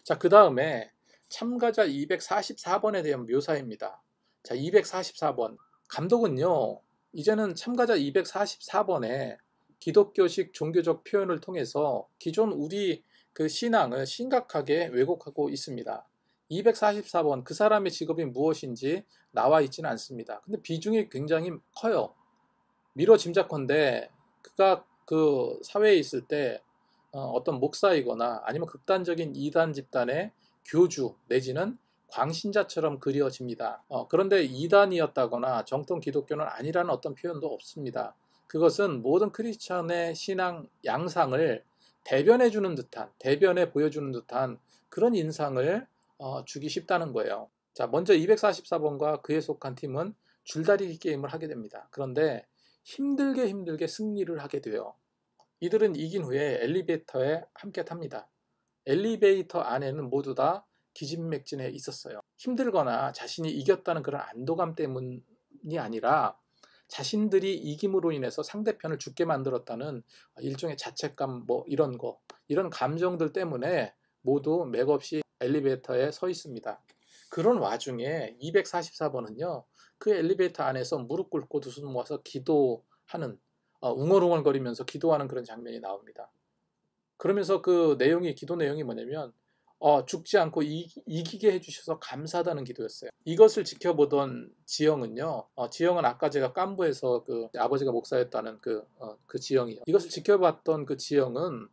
자, 그 다음에 참가자 244번에 대한 묘사입니다. 자, 244번. 감독은요, 이제는 참가자 244번에 기독교식 종교적 표현을 통해서 기존 우리 그 신앙을 심각하게 왜곡하고 있습니다. 244번, 그 사람의 직업이 무엇인지 나와 있지는 않습니다. 근데 비중이 굉장히 커요. 미뤄 짐작컨대 그가 그 사회에 있을 때 어떤 목사이거나 아니면 극단적인 이단 집단의 교주 내지는 광신자처럼 그려집니다. 그런데 이단이었다거나 정통 기독교는 아니라는 어떤 표현도 없습니다. 그것은 모든 크리스천의 신앙 양상을 대변해주는 듯한, 대변해 보여주는 듯한 그런 인상을 주기 쉽다는 거예요. 자, 먼저 244번과 그에 속한 팀은 줄다리기 게임을 하게 됩니다. 그런데 힘들게 승리를 하게 돼요. 이들은 이긴 후에 엘리베이터에 함께 탑니다. 엘리베이터 안에는 모두 다 기진맥진해 있었어요. 힘들거나 자신이 이겼다는 그런 안도감 때문이 아니라 자신들이 이김으로 인해서 상대편을 죽게 만들었다는 일종의 자책감, 뭐 이런 거, 이런 감정들 때문에 모두 맥없이 엘리베이터에 서 있습니다. 그런 와중에 244번은요, 그 엘리베이터 안에서 무릎 꿇고 두 손 모아서 기도하는, 웅얼웅얼거리면서 기도하는 그런 장면이 나옵니다. 그러면서 그 내용이, 기도 내용이 뭐냐면, 죽지 않고 이기게 해주셔서 감사하다는 기도였어요. 이것을 지켜보던 지영은요, 지영은 아까 제가 깐부에서 그 아버지가 목사였다는 그 지영이요. 이것을 지켜봤던 그 지영은,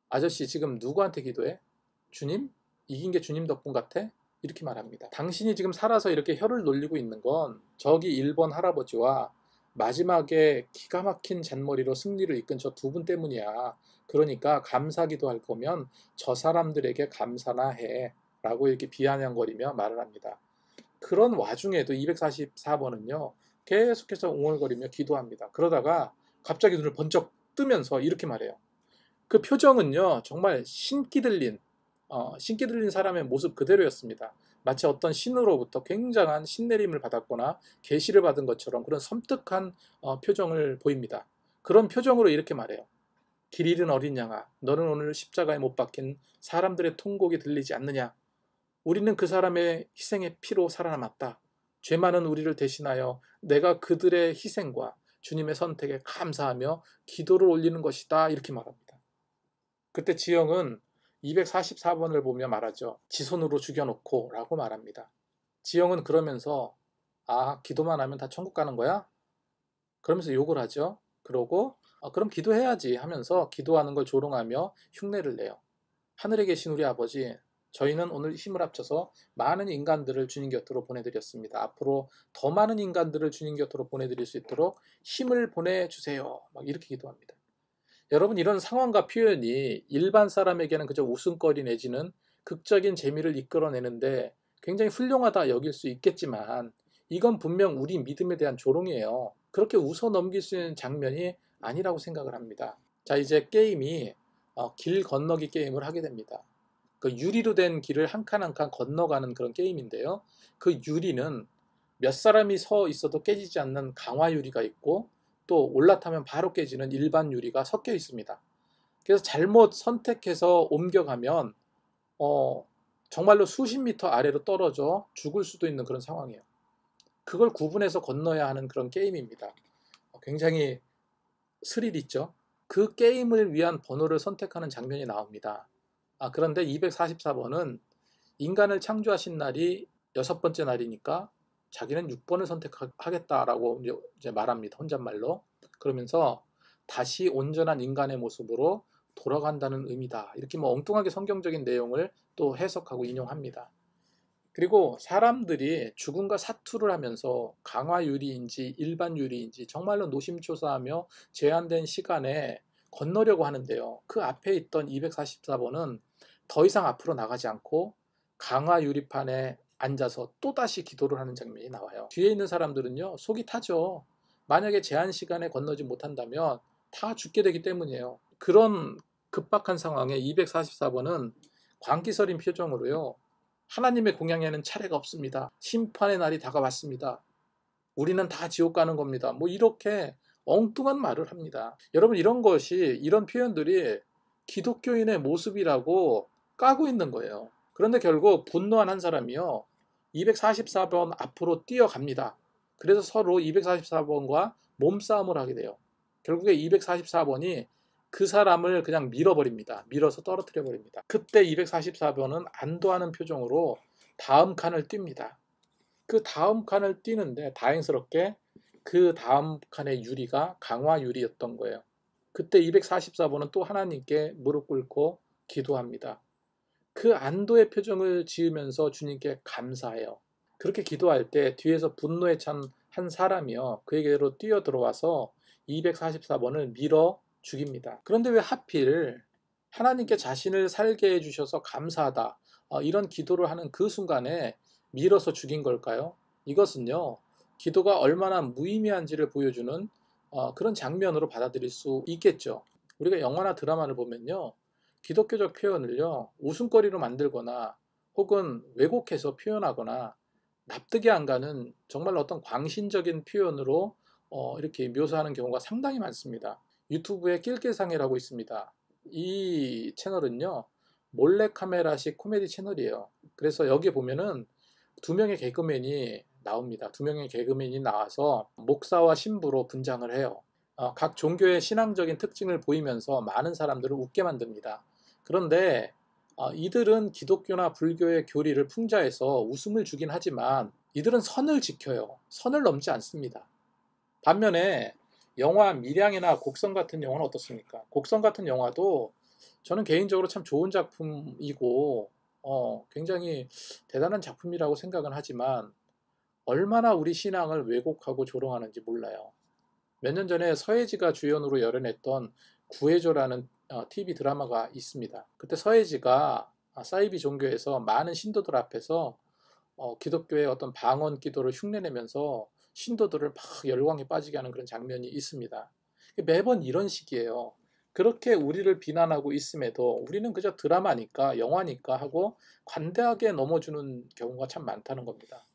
아저씨 지금 누구한테 기도해? 주님? 이긴 게 주님 덕분 같아? 이렇게 말합니다. 당신이 지금 살아서 이렇게 혀를 놀리고 있는 건 저기 일본 할아버지와 마지막에 기가 막힌 잔머리로 승리를 이끈 저 두 분 때문이야. 그러니까 감사기도 할 거면 저 사람들에게 감사나 해. 라고 이렇게 비아냥거리며 말을 합니다. 그런 와중에도 244번은요, 계속해서 웅얼거리며 기도합니다. 그러다가 갑자기 눈을 번쩍 뜨면서 이렇게 말해요. 그 표정은요, 정말 신기 들린 사람의 모습 그대로였습니다. 마치 어떤 신으로부터 굉장한 신내림을 받았거나 계시를 받은 것처럼 그런 섬뜩한 표정을 보입니다. 그런 표정으로 이렇게 말해요. 길 잃은 어린 양아, 너는 오늘 십자가에 못 박힌 사람들의 통곡이 들리지 않느냐? 우리는 그 사람의 희생의 피로 살아남았다. 죄 많은 우리를 대신하여 내가 그들의 희생과 주님의 선택에 감사하며 기도를 올리는 것이다. 이렇게 말합니다. 그때 지영은 244번을 보며 말하죠. 지 손으로 죽여놓고 라고 말합니다. 지영은 그러면서 기도만 하면 다 천국 가는 거야? 그러면서 욕을 하죠. 그러고 그럼 기도해야지 하면서 기도하는 걸 조롱하며 흉내를 내요. 하늘에 계신 우리 아버지, 저희는 오늘 힘을 합쳐서 많은 인간들을 주님 곁으로 보내드렸습니다. 앞으로 더 많은 인간들을 주님 곁으로 보내드릴 수 있도록 힘을 보내주세요. 막 이렇게 기도합니다. 여러분, 이런 상황과 표현이 일반 사람에게는 그저 웃음거리 내지는 극적인 재미를 이끌어내는데 굉장히 훌륭하다 여길 수 있겠지만 이건 분명 우리 믿음에 대한 조롱이에요. 그렇게 웃어 넘길 수 있는 장면이 아니라고 생각을 합니다. 자, 이제 게임이 길 건너기 게임을 하게 됩니다. 그 유리로 된 길을 한 칸 한 칸 건너가는 그런 게임인데요. 그 유리는 몇 사람이 서 있어도 깨지지 않는 강화 유리가 있고 또 올라타면 바로 깨지는 일반 유리가 섞여 있습니다. 그래서 잘못 선택해서 옮겨가면 정말로 수십 미터 아래로 떨어져 죽을 수도 있는 그런 상황이에요. 그걸 구분해서 건너야 하는 그런 게임입니다. 굉장히 스릴 있죠. 그 게임을 위한 번호를 선택하는 장면이 나옵니다. 그런데 244번은 인간을 창조하신 날이 6번째 날이니까 자기는 6번을 선택하겠다라고 이제 말합니다. 혼잣말로. 그러면서 다시 온전한 인간의 모습으로 돌아간다는 의미다. 이렇게 뭐 엉뚱하게 성경적인 내용을 또 해석하고 인용합니다. 그리고 사람들이 죽음과 사투를 하면서 강화 유리인지 일반 유리인지 정말로 노심초사하며 제한된 시간에 건너려고 하는데요. 그 앞에 있던 244번은 더 이상 앞으로 나가지 않고 강화 유리판에 앉아서 또다시 기도를 하는 장면이 나와요. 뒤에 있는 사람들은요, 속이 타죠. 만약에 제한 시간에 건너지 못한다면 다 죽게 되기 때문이에요. 그런 급박한 상황에 244번은 광기서린 표정으로요, 하나님의 공양에는 차례가 없습니다. 심판의 날이 다가왔습니다. 우리는 다 지옥 가는 겁니다. 뭐 이렇게 엉뚱한 말을 합니다. 여러분, 이런 표현들이 기독교인의 모습이라고 까고 있는 거예요. 그런데 결국 분노한 한 사람이요, 244번 앞으로 뛰어갑니다. 그래서 서로 244번과 몸싸움을 하게 돼요. 결국에 244번이 그 사람을 그냥 밀어버립니다. 밀어서 떨어뜨려 버립니다. 그때 244번은 안도하는 표정으로 다음 칸을 뜁니다. 그 다음 칸을 뛰는데 다행스럽게 그 다음 칸의 유리가 강화 유리였던 거예요. 그때 244번은 또 하나님께 무릎 꿇고 기도합니다. 그 안도의 표정을 지으면서 주님께 감사해요. 그렇게 기도할 때 뒤에서 분노에 찬 한 사람이요, 그에게로 뛰어 들어와서 244번을 밀어 죽입니다. 그런데 왜 하필 하나님께 자신을 살게 해주셔서 감사하다, 이런 기도를 하는 그 순간에 밀어서 죽인 걸까요? 이것은요, 기도가 얼마나 무의미한지를 보여주는 그런 장면으로 받아들일 수 있겠죠. 우리가 영화나 드라마를 보면요, 기독교적 표현을요, 웃음거리로 만들거나 혹은 왜곡해서 표현하거나 납득이 안 가는 정말 어떤 광신적인 표현으로 이렇게 묘사하는 경우가 상당히 많습니다. 유튜브에 낄낄상해라고 있습니다. 이 채널은요, 몰래카메라식 코미디 채널이에요. 그래서 여기 보면은 두 명의 개그맨이 나옵니다. 두 명의 개그맨이 나와서 목사와 신부로 분장을 해요. 각 종교의 신앙적인 특징을 보이면서 많은 사람들을 웃게 만듭니다. 그런데 이들은 기독교나 불교의 교리를 풍자해서 웃음을 주긴 하지만 이들은 선을 지켜요. 선을 넘지 않습니다. 반면에 영화 밀양이나 곡성 같은 영화는 어떻습니까? 곡성 같은 영화도 저는 개인적으로 참 좋은 작품이고 굉장히 대단한 작품이라고 생각은 하지만 얼마나 우리 신앙을 왜곡하고 조롱하는지 몰라요. 몇 년 전에 서예지가 주연으로 열연했던 구해줘라는 TV 드라마가 있습니다. 그때 서예지가 사이비 종교에서 많은 신도들 앞에서 기독교의 어떤 방언 기도를 흉내내면서 신도들을 막 열광에 빠지게 하는 그런 장면이 있습니다. 매번 이런 식이에요. 그렇게 우리를 비난하고 있음에도 우리는 그저 드라마니까 영화니까 하고 관대하게 넘어주는 경우가 참 많다는 겁니다.